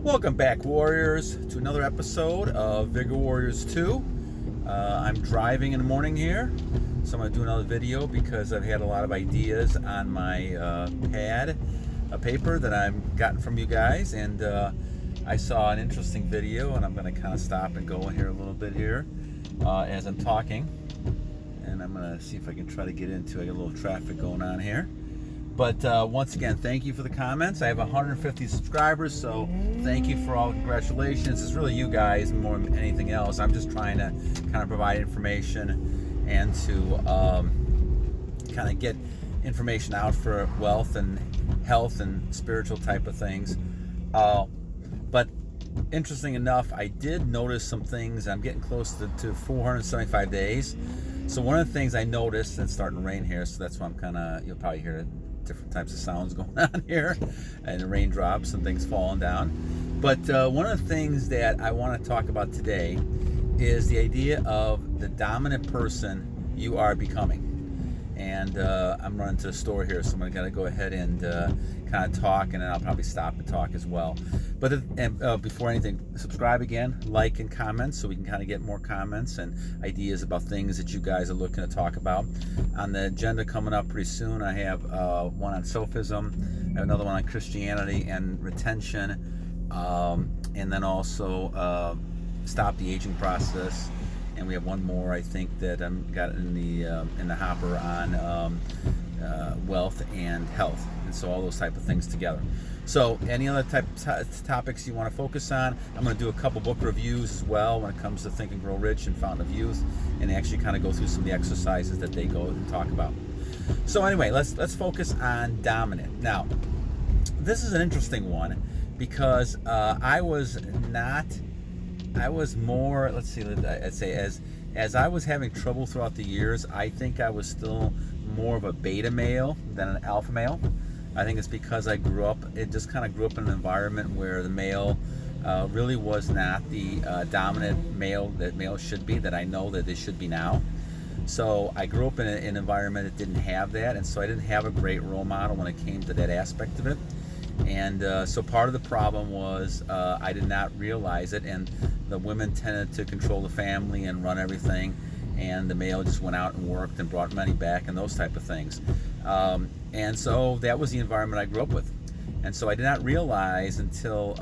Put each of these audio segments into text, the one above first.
Welcome back, Warriors, to another episode of Vigor Warriors 2. I'm driving in the morning here, so I'm going to do another video because I've had a lot of ideas on my pad of paper that I've gotten from you guys, and I saw an interesting video, and I'm going to kind of stop and go in here a little bit here as I'm talking, and I'm going to see if I can try to get into it. I got a little traffic going on here. But once again, thank you for the comments. I have 150 subscribers, so thank you for all the congratulations. It's really you guys more than anything else. I'm just trying to kind of provide information and to kind of get information out for wealth and health and spiritual type of things. But interesting enough, I did notice some things. I'm getting close to 475 days. So one of the things I noticed, and it's starting to rain here, so that's why I'm kind of, you'll probably hear different types of sounds going on here, and the raindrops and things falling down. But one of the things that I want to talk about today is the idea of the dominant person you are becoming. And I'm running to the store here, so I'm going to go ahead and kind of talk, and then I'll probably stop and talk as well. But before anything, subscribe again, like and comment, so we can kind of get more comments and ideas about things that you guys are looking to talk about. On the agenda coming up pretty soon, I have one on sophism, I have another one on Christianity and retention, and then also stop the aging process. And we have one more, I think, that I'm got in the hopper on wealth and health, and so all those type of things together. So any other topics you want to focus on, I'm going to do a couple book reviews as well when it comes to Think and Grow Rich and Fountain of Youth, and actually kind of go through some of the exercises that they go and talk about. So anyway, let's focus on dominant. Now, this is an interesting one because I was more, let's see, I'd say as I was having trouble throughout the years, I think I was still more of a beta male than an alpha male. I think it's because I grew up in an environment where the male really was not the dominant male that males should be, that I know that they should be now. So I grew up in an environment that didn't have that, and so I didn't have a great role model when it came to that aspect of it. And so part of the problem was I did not realize it, and the women tended to control the family and run everything, and the male just went out and worked and brought money back and those type of things. And so that was the environment I grew up with. And so I did not realize until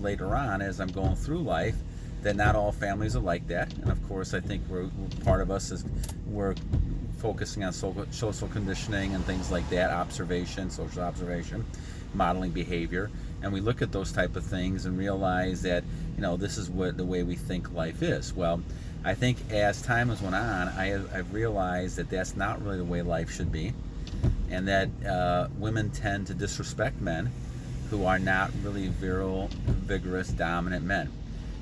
later on, as I'm going through life, that not all families are like that. And of course, I think part of us we're focusing on social conditioning and things like that, social observation, modeling behavior, and we look at those type of things and realize that, this is the way we think life is. Well, I think as time has went on, I've realized that that's not really the way life should be, and that women tend to disrespect men who are not really virile, vigorous, dominant men.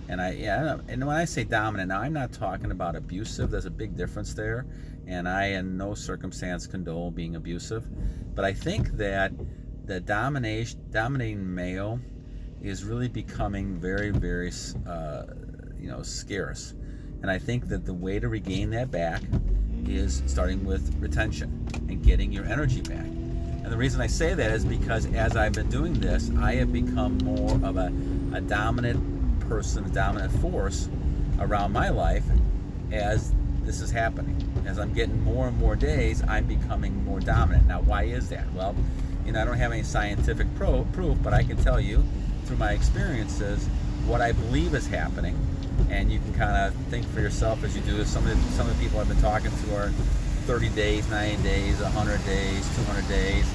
And and when I say dominant, now I'm not talking about abusive. There's a big difference there, and I in no circumstance condone being abusive. But I think that the dominating male is really becoming very, very, scarce. And I think that the way to regain that back is starting with retention and getting your energy back. And the reason I say that is because as I've been doing this, I have become more of a dominant person, a dominant force around my life as this is happening. As I'm getting more and more days, I'm becoming more dominant. Now, why is that? Well, I don't have any scientific proof, but I can tell you through my experiences what I believe is happening, and you can kind of think for yourself as you do. Some of the people I've been talking to are 30 days, 90 days, 100 days, 200 days,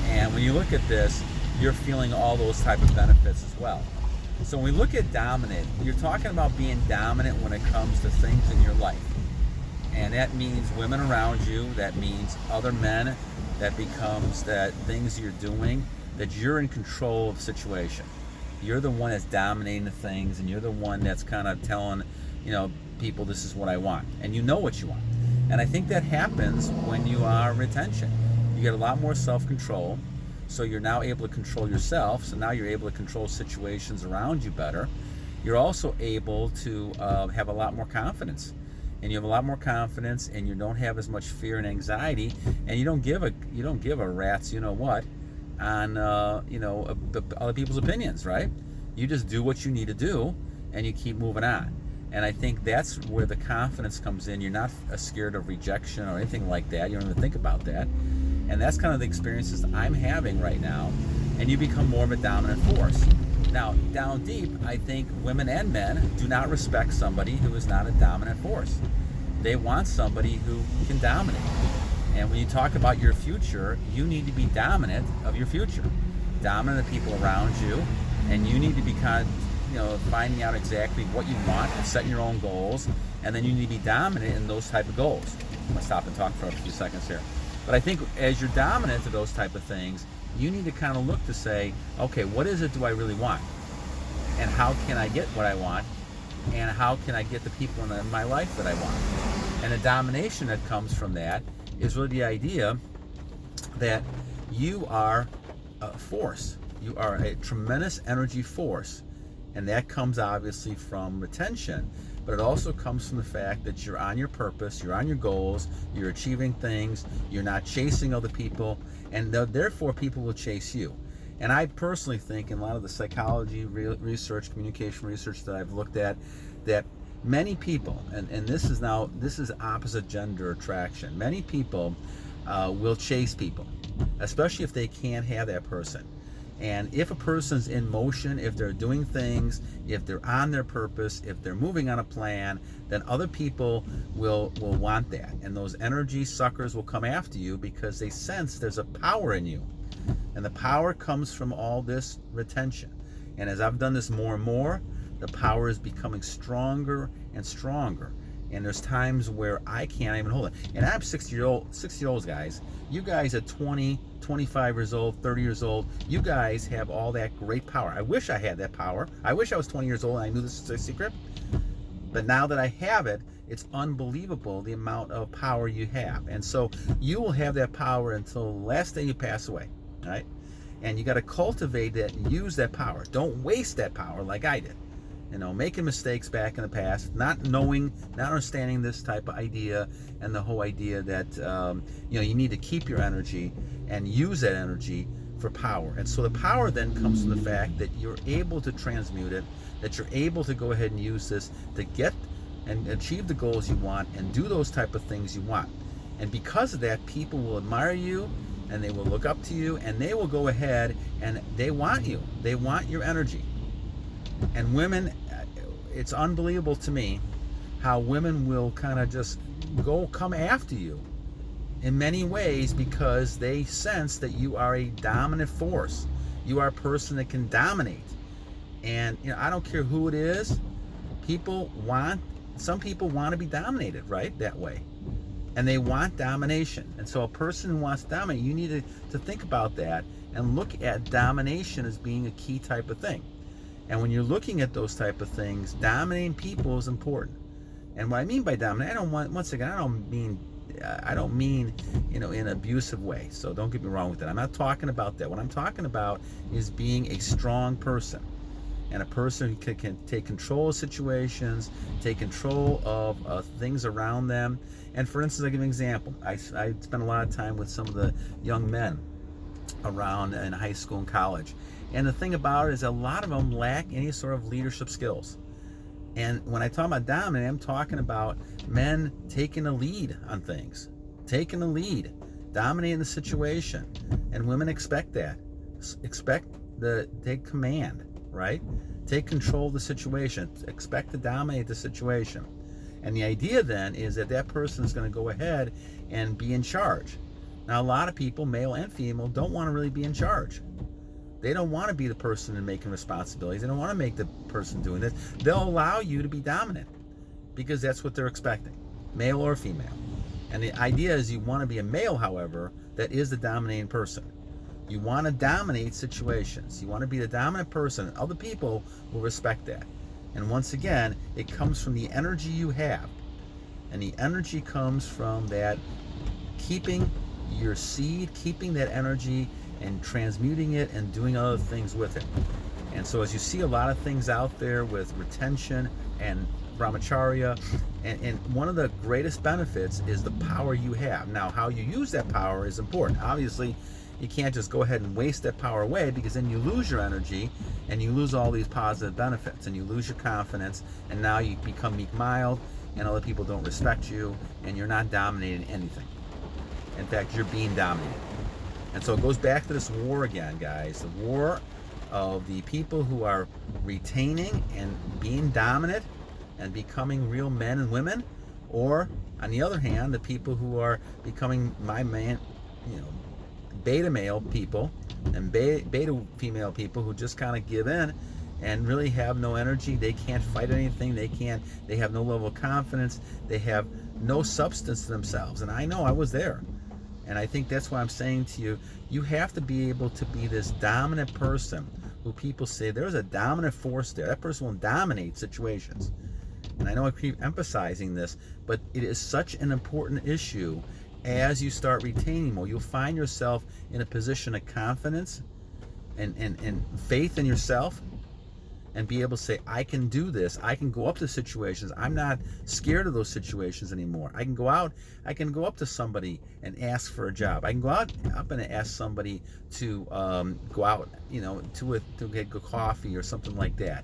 and when you look at this, you're feeling all those type of benefits as well. So when we look at dominant, you're talking about being dominant when it comes to things in your life, and that means women around you, that means other men, that becomes that things you're doing, that you're in control of the situation. You're the one that's dominating the things, and you're the one that's kind of telling, people, this is what I want, and you know what you want. And I think that happens when you are retention. You get a lot more self-control, so you're now able to control yourself, so now you're able to control situations around you better. You're also able to have a lot more confidence. And you have a lot more confidence, and you don't have as much fear and anxiety, and you don't give a rat's on other people's opinions, right? You just do what you need to do, and you keep moving on. And I think that's where the confidence comes in. You're not scared of rejection or anything like that. You don't even think about that. And that's kind of the experiences I'm having right now. And you become more of a dominant force. Now, down deep, I think women and men do not respect somebody who is not a dominant force. They want somebody who can dominate. And when you talk about your future, you need to be dominant of your future. Dominant of the people around you. And you need to be finding out exactly what you want and setting your own goals. And then you need to be dominant in those type of goals. I'm going to stop and talk for a few seconds here. But I think as you're dominant to those type of things, you need to kind of look to say, okay, what is it do I really want? And how can I get what I want? And how can I get the people in my life that I want? And the domination that comes from that is really the idea that you are a force. You are a tremendous energy force. And that comes obviously from retention, but it also comes from the fact that you're on your purpose, you're on your goals, you're achieving things, you're not chasing other people, and therefore people will chase you. And I personally think in a lot of the psychology research, communication research that I've looked at, that many people, and this is opposite gender attraction, many people will chase people, especially if they can't have that person. And if a person's in motion, if they're doing things, if they're on their purpose, if they're moving on a plan, then other people will want that. And those energy suckers will come after you because they sense there's a power in you. And the power comes from all this retention. And as I've done this more and more, the power is becoming stronger and stronger. And there's times where I can't even hold it. And I'm 60 years old, guys. You guys at 20, 25 years old, 30 years old, you guys have all that great power. I wish I had that power. I wish I was 20 years old and I knew this was a secret. But now that I have it, it's unbelievable the amount of power you have. And so you will have that power until the last day you pass away, right? And you got to cultivate that and use that power. Don't waste that power like I did. Making mistakes back in the past, not understanding this type of idea, and the whole idea that you need to keep your energy and use that energy for power. And so the power then comes from the fact that you're able to transmute it, that you're able to go ahead and use this to get and achieve the goals you want and do those type of things you want. And because of that, people will admire you and they will look up to you and they will go ahead and they want you. They want your energy. And women, it's unbelievable to me how women will kind of just come after you in many ways because they sense that you are a dominant force. You are a person that can dominate. And I don't care who it is. Some people want to be dominated, right? That way. And they want domination. And so a person who wants to dominate, you need to think about that and look at domination as being a key type of thing. And when you're looking at those type of things, dominating people is important. And what I mean by dominate, I don't mean in an abusive way. So don't get me wrong with that. I'm not talking about that. What I'm talking about is being a strong person. And a person who can take control of situations, take control of things around them. And for instance, I'll give you an example. I spent a lot of time with some of the young men around in high school and college. And the thing about it is a lot of them lack any sort of leadership skills. And when I talk about dominating, I'm talking about men taking a lead on things, taking a lead, dominating the situation. And women expect that. Take command, right? Take control of the situation. Expect to dominate the situation. And the idea then is that person is going to go ahead and be in charge. Now, a lot of people, male and female, don't want to really be in charge. They don't want to be the person in making responsibilities. They don't want to make the person doing this. They'll allow you to be dominant because that's what they're expecting, male or female. And the idea is you want to be a male, however, that is the dominating person. You want to dominate situations. You want to be the dominant person. And other people will respect that. And once again, it comes from the energy you have. And the energy comes from that keeping your seed, keeping that energy and transmuting it and doing other things with it. And so as you see a lot of things out there with retention and brahmacharya, and one of the greatest benefits is the power you have. Now, how you use that power is important. Obviously, you can't just go ahead and waste that power away, because then you lose your energy and you lose all these positive benefits and you lose your confidence, and now you become meek mild and other people don't respect you and you're not dominating anything. In fact, you're being dominated. And so it goes back to this war again, guys. The war of the people who are retaining and being dominant and becoming real men and women, or on the other hand, the people who are becoming beta male people and beta female people who just kind of give in and really have no energy. They can't fight anything. They have no level of confidence. They have no substance to themselves. And I know I was there. And I think that's why I'm saying to you, you have to be able to be this dominant person who people say there's a dominant force there. That person will dominate situations. And I know I keep emphasizing this, but it is such an important issue. As you start retaining more, you'll find yourself in a position of confidence and faith in yourself, and be able to say, I can do this. I can go up to situations. I'm not scared of those situations anymore. I can go up to somebody and ask for a job. I can go out and ask somebody to go out, to get coffee or something like that.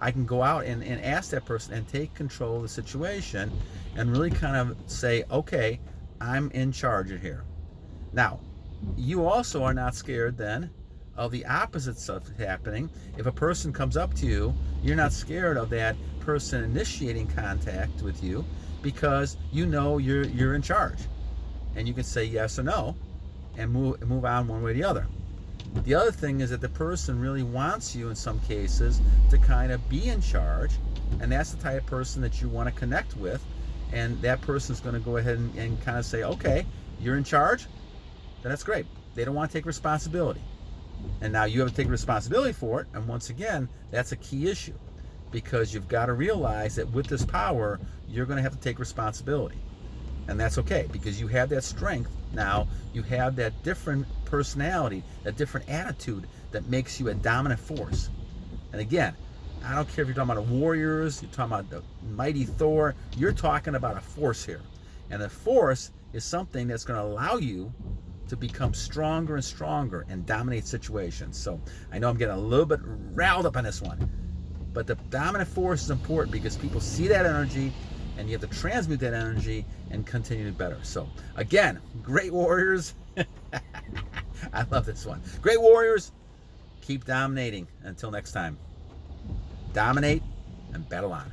I can go out and ask that person and take control of the situation and really kind of say, okay, I'm in charge of here. Now, you also are not scared then of the opposite stuff happening. If a person comes up to you, you're not scared of that person initiating contact with you, because you know you're in charge. And you can say yes or no and move on one way or the other. The other thing is that the person really wants you in some cases to kind of be in charge, and that's the type of person that you want to connect with, and that person's going to go ahead and kind of say, okay, you're in charge, then that's great. They don't want to take responsibility. And now you have to take responsibility for it, and once again, that's a key issue, because you've got to realize that with this power, you're going to have to take responsibility. And that's okay, because you have that strength now. You have that different personality, that different attitude that makes you a dominant force. And again, I don't care if you're talking about warriors, you're talking about the mighty Thor, you're talking about a force here. And the force is something that's going to allow you to become stronger and stronger and dominate situations. So I know I'm getting a little bit riled up on this one, but the dominant force is important because people see that energy, and you have to transmute that energy and continue to better. So again, great warriors. I love this one. Great warriors, keep dominating. Until next time, dominate and battle on.